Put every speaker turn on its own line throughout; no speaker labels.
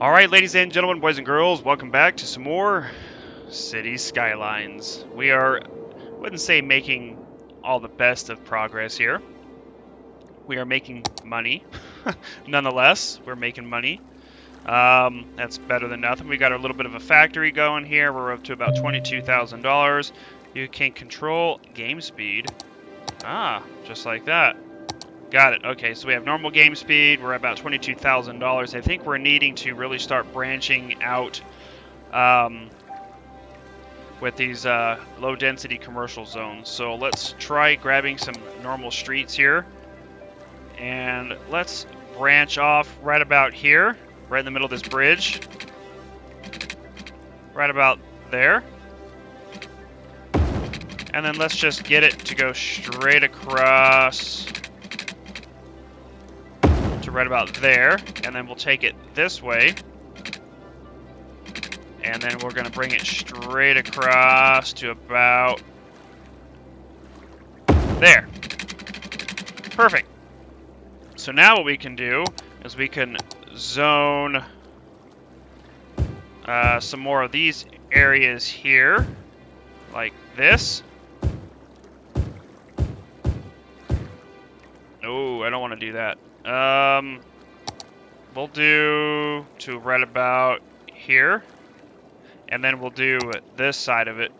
Alright, ladies and gentlemen, boys and girls, welcome back to some more City Skylines. We are, I wouldn't say making all the best of progress here. We are making money. Nonetheless, we're making money. That's better than nothing. We got a little bit of a factory going here. We're up to about $22,000. You can control game speed. Ah, just like that. Got it. Okay, so we have normal game speed. We're at about $22,000. I think we're needing to really start branching out with these low-density commercial zones. So let's try grabbing some normal streets here. And let's branch off right about here, right in the middle of this bridge. Right about there. And then let's just get it to go straight across to right about there, and then we'll take it this way, and then we're going to bring it straight across to about there. Perfect. So now what we can do is we can zone some more of these areas here, like this. No, I don't want to do that. We'll do to right about here, and then we'll do this side of it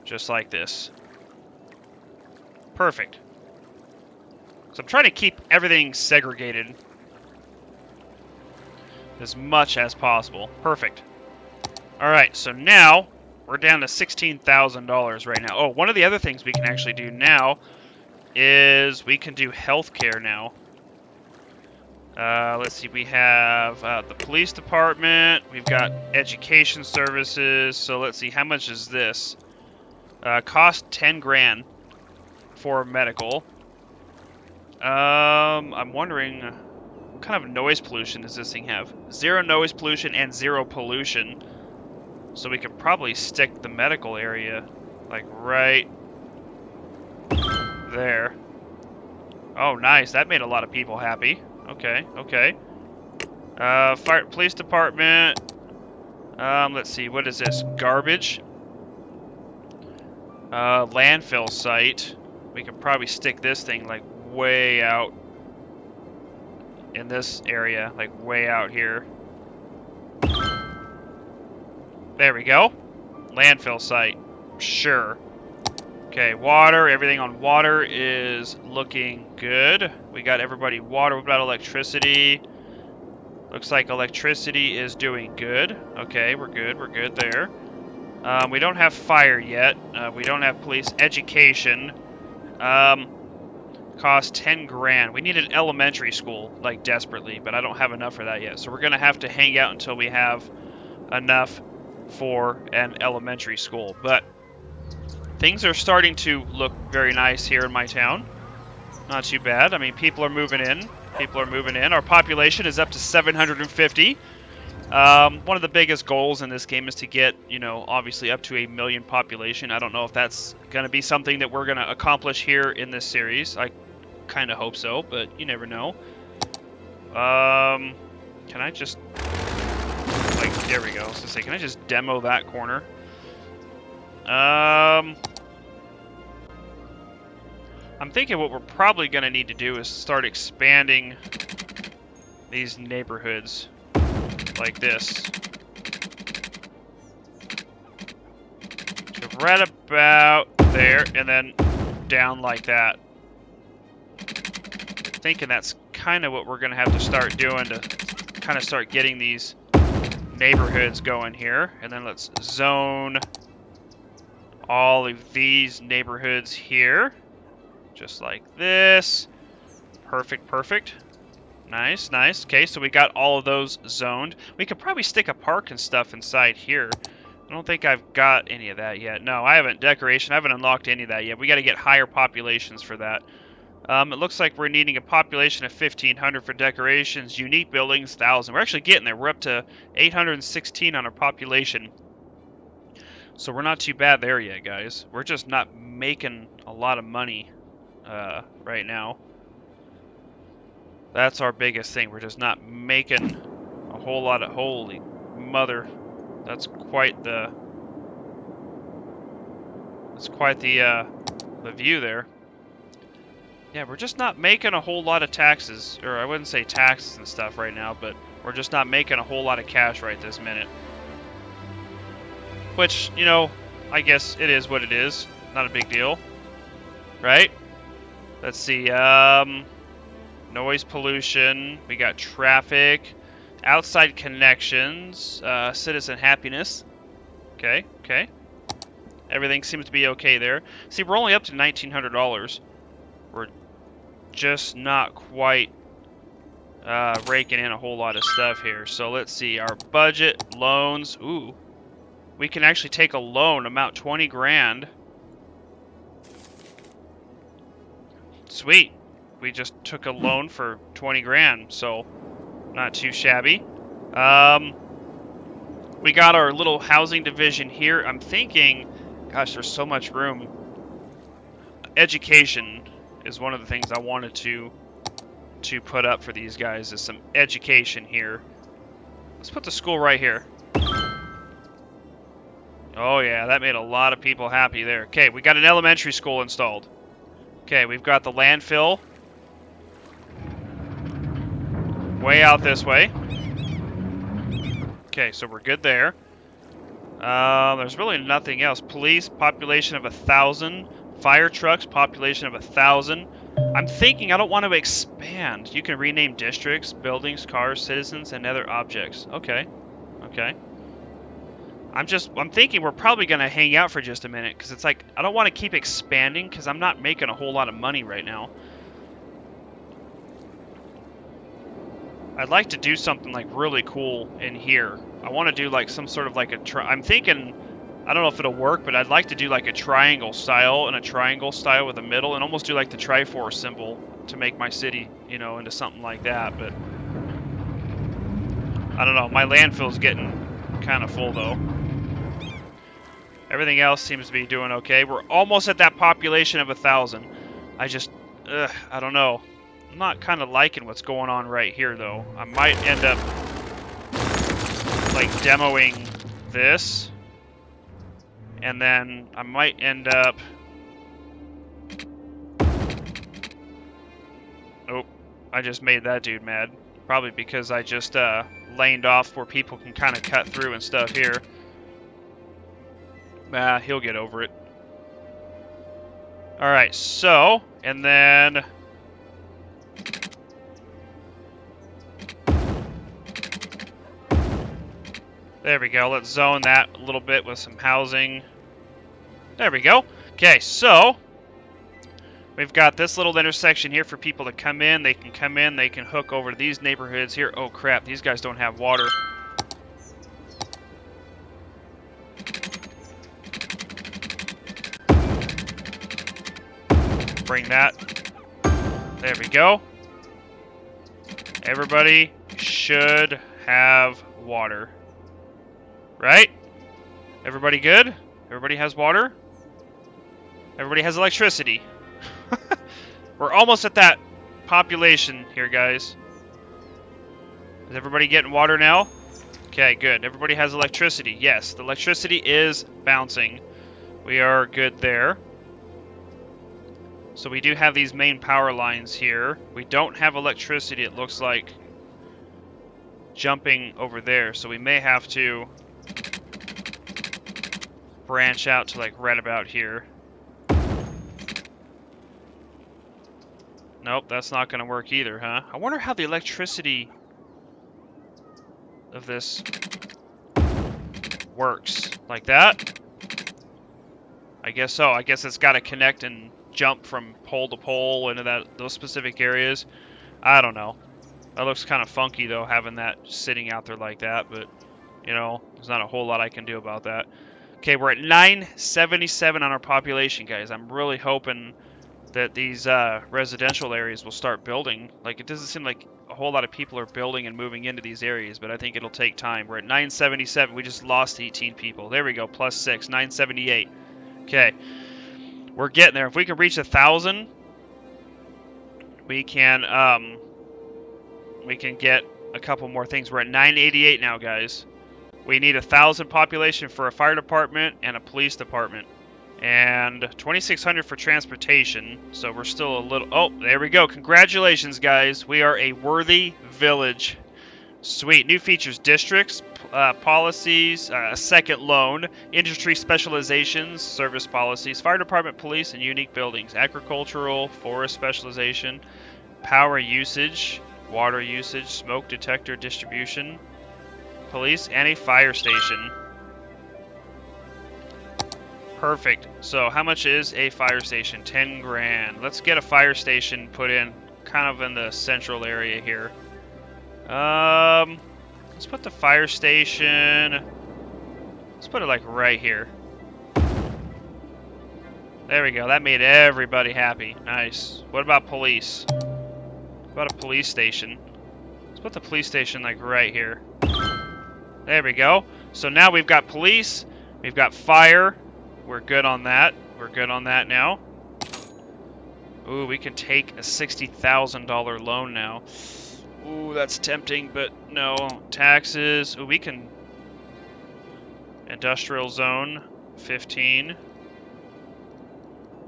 just like this. Perfect. So I'm trying to keep everything segregated as much as possible. Perfect. Alright, so now we're down to $16,000 right now. Oh, one of the other things we can actually do now is we can do healthcare now. Let's see, we have the police department, we've got education services, so let's see, how much is this? Cost 10 grand for medical. I'm wondering, what kind of noise pollution does this thing have? 0 noise pollution and 0 pollution. So we could probably stick the medical area, like right there. Oh, nice, that made a lot of people happy. Okay, okay. Police department. Let's see, what is this? Garbage. Landfill site. We could probably stick this thing like way out in this area, like way out here. There we go. Landfill site. Sure. Okay, water, everything on water is looking good. We got everybody water. What about electricity? Looks like electricity is doing good. Okay, we're good there. We don't have fire yet. We don't have police. Education. Cost 10 grand. We need an elementary school, like desperately, but I don't have enough for that yet. So we're gonna have to hang out until we have enough for an elementary school. But things are starting to look very nice here in my town. Not too bad. I mean, people are moving in. People are moving in. Our population is up to 750. One of the biggest goals in this game is to get, you know, obviously up to 1 million population. I don't know if that's going to be something that we're going to accomplish here in this series. I kind of hope so, but you never know. Can I just, like, there we go. I was going to say, can I just demo that corner? I'm thinking what we're probably going to need to do is start expanding these neighborhoods like this. So right about there, and then down like that. Thinking that's kind of what we're going to have to start doing to kind of start getting these neighborhoods going here. And then let's zone all of these neighborhoods here. Just like this. Perfect, perfect. Nice, nice. Okay, so we got all of those zoned. We could probably stick a park and stuff inside here. I don't think I've got any of that yet. No, I haven't. Decoration, I haven't unlocked any of that yet. We got to get higher populations for that. It looks like we're needing a population of 1,500 for decorations. Unique buildings, 1,000. We're actually getting there. We're up to 816 on our population. So we're not too bad there yet, guys. We're just not making a lot of money right now. That's our biggest thing. We're just not making a whole lot of... Holy mother. That's quite the... That's quite the view there. Yeah, we're just not making a whole lot of taxes. Or I wouldn't say taxes and stuff right now, but we're just not making a whole lot of cash right this minute. Which, you know, I guess it is what it is. Not a big deal. Right? Let's see, noise pollution, we got traffic, outside connections, citizen happiness. Okay, okay. Everything seems to be okay there. See, we're only up to $1,900. We're just not quite raking in a whole lot of stuff here. So let's see, our budget, loans, ooh. We can actually take a loan, amount 20 grand. Sweet. We just took a loan for 20 grand, so not too shabby. We got our little housing division here. I'm thinking, gosh, there's so much room. Education is one of the things I wanted to put up for these guys, is some education here. Let's put the school right here. Oh yeah, that made a lot of people happy there. Okay, we got an elementary school installed. Okay, we've got the landfill way out this way. Okay, so we're good there. There's really nothing else. Police, population of 1,000. Fire trucks, population of 1,000. I'm thinking I don't want to expand. You can rename districts, buildings, cars, citizens, and other objects. Okay, okay. I'm thinking we're probably going to hang out for just a minute, because it's like, I don't want to keep expanding, because I'm not making a whole lot of money right now. I'd like to do something like really cool in here. I want to do like some sort of like I'm thinking, I don't know if it'll work, but I'd like to do like a triangle style and a triangle style with a middle, and almost do like the Triforce symbol to make my city, you know, into something like that. But I don't know, my landfill's getting kind of full though. Everything else seems to be doing okay. We're almost at that population of 1,000. I just, I don't know. I'm not kind of liking what's going on right here, though. I might end up, like, demoing this. And then I might end up... Oh, I just made that dude mad. Probably because I just laned off where people can kind of cut through and stuff here. He'll get over it. Alright, so, and then... There we go. Let's zone that a little bit with some housing. There we go. Okay, so we've got this little intersection here for people to come in. They can come in, they can hook over to these neighborhoods here. Oh crap, these guys don't have water. Bring that. There we go. Everybody should have water. Right? Everybody good? Everybody has water? Everybody has electricity. We're almost at that population here, guys. Is everybody getting water now? Okay, good. Everybody has electricity. Yes, the electricity is bouncing. We are good there. So we do have these main power lines here. We don't have electricity, it looks like, jumping over there. So we may have to branch out to like right about here. Nope, that's not going to work either, huh? I wonder how the electricity of this works. Like that? I guess so. I guess it's got to connect and jump from pole to pole into those specific areas. I don't know. That looks kind of funky though, having that sitting out there like that, but you know, there's not a whole lot I can do about that. Okay, we're at 977 on our population, guys. I'm really hoping that these residential areas will start building. Like, it doesn't seem like a whole lot of people are building and moving into these areas, but I think it'll take time. We're at 977. We just lost 18 people. There we go, plus 6, 978. Okay, we're getting there. If we can reach 1,000, we can get a couple more things. We're at 988 now, guys. We need 1,000 population for a fire department and a police department. And 2,600 for transportation. So we're still a little... Oh, there we go. Congratulations, guys. We are a worthy village. Sweet. New features. Districts, policies, a second loan, industry specializations, service policies, fire department, police, and unique buildings. Agricultural, forest specialization, power usage, water usage, smoke detector distribution, police, and a fire station. Perfect. So how much is a fire station? 10 grand. Let's get a fire station put in kind of in the central area here. Let's put the fire station, let's put it like right here. There we go. That made everybody happy. Nice. What about police? What about a police station? Let's put the police station like right here. There we go. So now we've got police, we've got fire. We're good on that. We're good on that now. Ooh, we can take a $60,000 loan now. Ooh, that's tempting, but no. Taxes. Ooh, we can... Industrial zone, 15.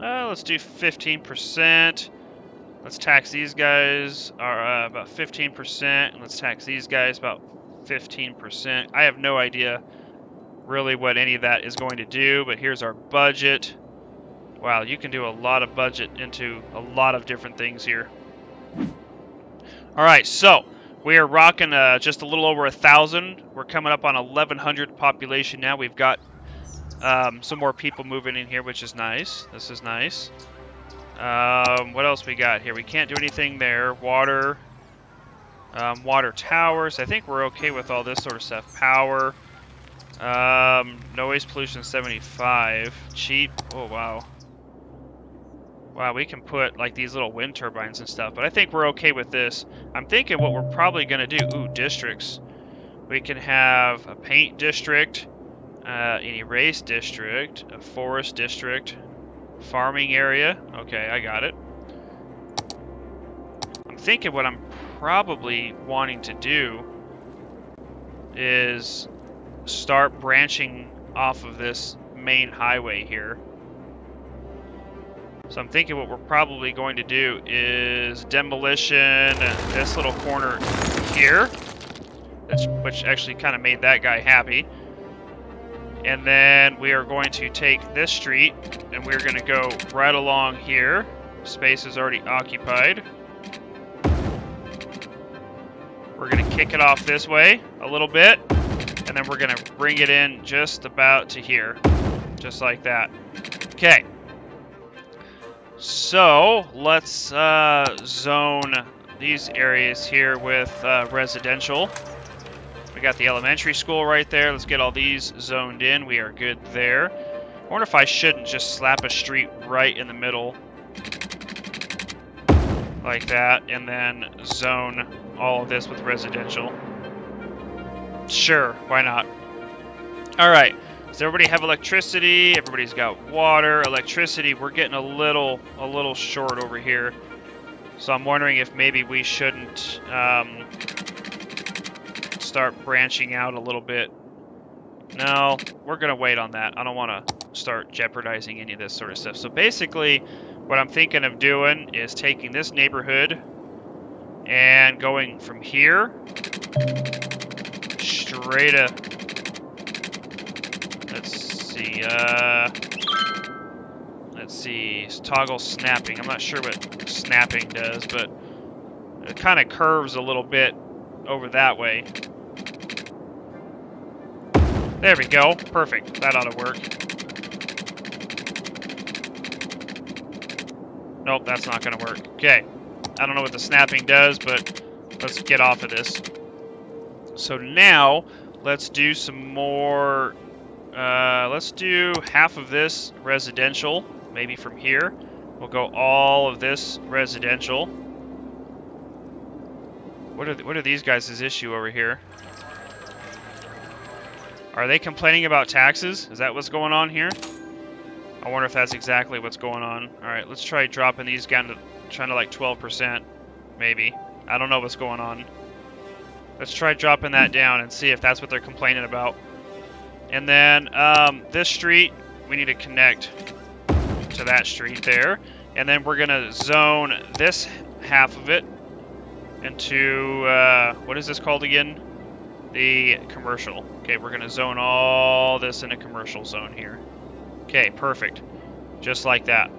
Let's do 15%. Let's tax these guys about 15%. And let's tax these guys about 15%. I have no idea really what any of that is going to do, but here's our budget. Wow, you can do a lot of budget into a lot of different things here. Alright, so we are rocking just a little over 1,000. We're coming up on 1,100 population now. We've got some more people moving in here, which is nice. This is nice. What else we got here? We can't do anything there. Water. Water towers. I think we're okay with all this sort of stuff. Power. Noise pollution 75. Cheap. Oh, wow. Wow, we can put like these little wind turbines and stuff, but I think we're okay with this. I'm thinking what we're probably going to do, ooh, districts. We can have a paint district, an erase district, a forest district, farming area. Okay, I got it. I'm thinking what I'm probably wanting to do is start branching off of this main highway here. So I'm thinking what we're probably going to do is demolition this little corner here, which actually kind of made that guy happy. And then we are going to take this street and we're going to go right along here. Space is already occupied. We're going to kick it off this way a little bit, and then we're going to bring it in just about to here, just like that. Okay. So let's zone these areas here with residential. We got the elementary school right there. Let's get all these zoned in. We are good there. I wonder if I shouldn't just slap a street right in the middle like that and then zone all of this with residential. Sure, why not? All right. Does everybody have electricity? Everybody's got water. Electricity, we're getting a little short over here. So I'm wondering if maybe we shouldn't start branching out a little bit. No, we're going to wait on that. I don't want to start jeopardizing any of this sort of stuff. So basically, what I'm thinking of doing is taking this neighborhood and going from here straight up. Let's see, toggle snapping. I'm not sure what snapping does, but it kind of curves a little bit over that way. There we go. Perfect. That ought to work. Nope, that's not going to work. Okay. I don't know what the snapping does, but let's get off of this. So now, let's do some more... let's do half of this residential, maybe from here. We'll go all of this residential. What are these guys' issue over here? Are they complaining about taxes? Is that what's going on here? I wonder if that's exactly what's going on. Alright, let's try dropping these down to, trying to like 12%, maybe. I don't know what's going on. Let's try dropping that down and see if that's what they're complaining about. And then this street, we need to connect to that street there. And then we're going to zone this half of it into, what is this called again? The commercial. Okay, we're going to zone all this in a commercial zone here. Okay, perfect. Just like that.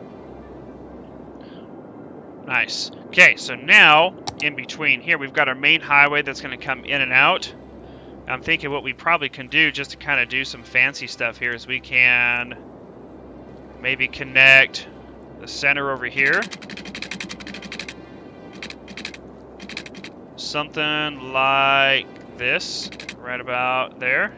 Nice. Okay, so now, in between here, we've got our main highway that's going to come in and out. I'm thinking what we probably can do, just to kind of do some fancy stuff here, is we can maybe connect the center over here. Something like this, right about there.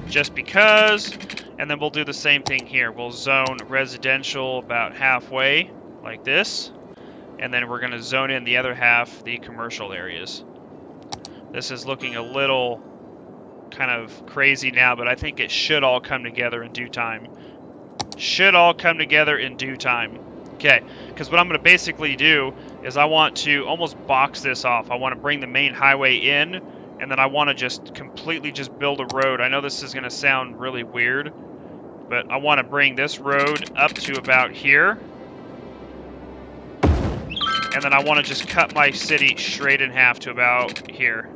Just because, and then we'll do the same thing here. We'll zone residential about halfway, like this. And then we're going to zone in the other half, the commercial areas. This is looking a little kind of crazy now, but I think it should all come together in due time. Should all come together in due time. Okay, because what I'm going to basically do is I want to almost box this off. I want to bring the main highway in, and then I want to just completely just build a road. I know this is going to sound really weird, but I want to bring this road up to about here. And then I want to just cut my city straight in half to about here.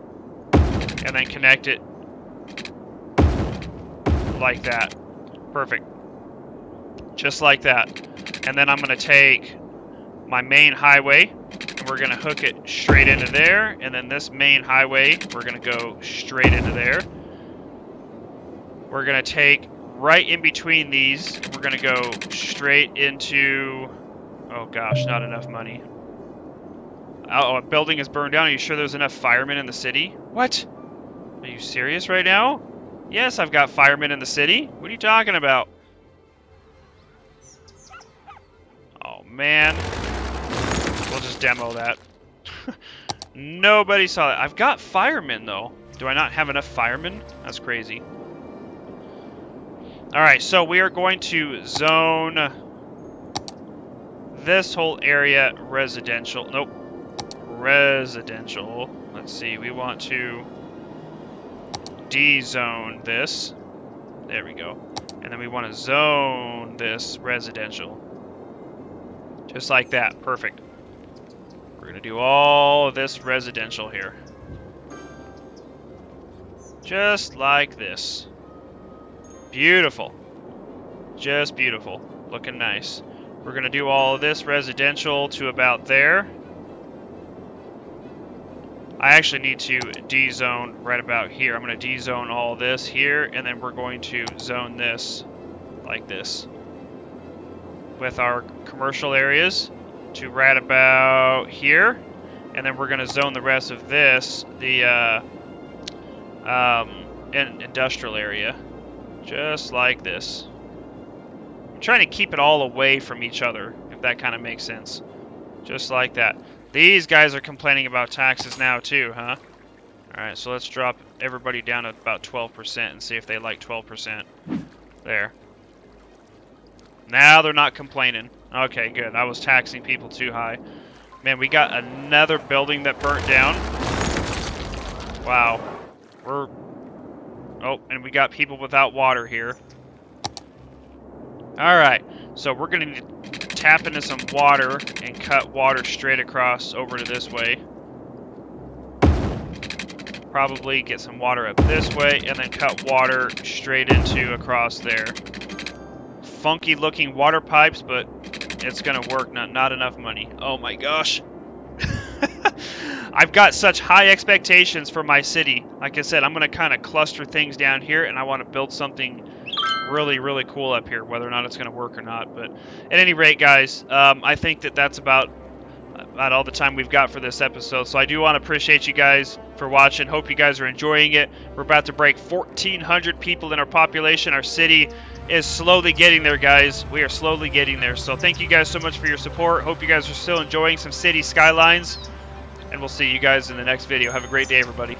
And then connect it like that. Perfect. Just like that. And then I'm going to take my main highway and we're going to hook it straight into there. And then this main highway, we're going to go straight into there. We're going to take right in between these and we're going to go straight into... Oh gosh, not enough money. Oh, a building is burned down. Are you sure there's enough firemen in the city? What? Are you serious right now? Yes, I've got firemen in the city. What are you talking about? Oh, man. We'll just demo that. Nobody saw that. I've got firemen, though. Do I not have enough firemen? That's crazy. Alright, so we are going to zone this whole area residential. Nope. Residential. Let's see, we want to D-zone this. There we go. And then we want to zone this residential. Just like that. Perfect. We're going to do all of this residential here. Just like this. Beautiful. Just beautiful. Looking nice. We're going to do all of this residential to about there. I actually need to D-zone right about here. I'm going to D-zone all this here, and then we're going to zone this like this. With our commercial areas to right about here. And then we're going to zone the rest of this, the industrial area. Just like this. I'm trying to keep it all away from each other, if that kind of makes sense. Just like that. These guys are complaining about taxes now too, huh? Alright, so let's drop everybody down to about 12% and see if they like 12%. There. Now they're not complaining. Okay, good. I was taxing people too high. Man, we got another building that burnt down. Wow. Oh, and we got people without water here. Alright, so we're going to need to tap into some water and cut water straight across over to this way. Probably get some water up this way and then cut water straight into across there. Funky looking water pipes, but it's going to work. Not enough money. Oh my gosh. I've got such high expectations for my city. Like I said, I'm going to kind of cluster things down here and I want to build something really, really cool up here, whether or not it's going to work or not. But at any rate, guys, I think that that's about all the time we've got for this episode. So I do want to appreciate you guys for watching. Hope you guys are enjoying it. We're about to break 1,400 people in our population. Our city is slowly getting there, guys. We are slowly getting there. So thank you guys so much for your support. Hope you guys are still enjoying some city skylines. And we'll see you guys in the next video. Have a great day, everybody.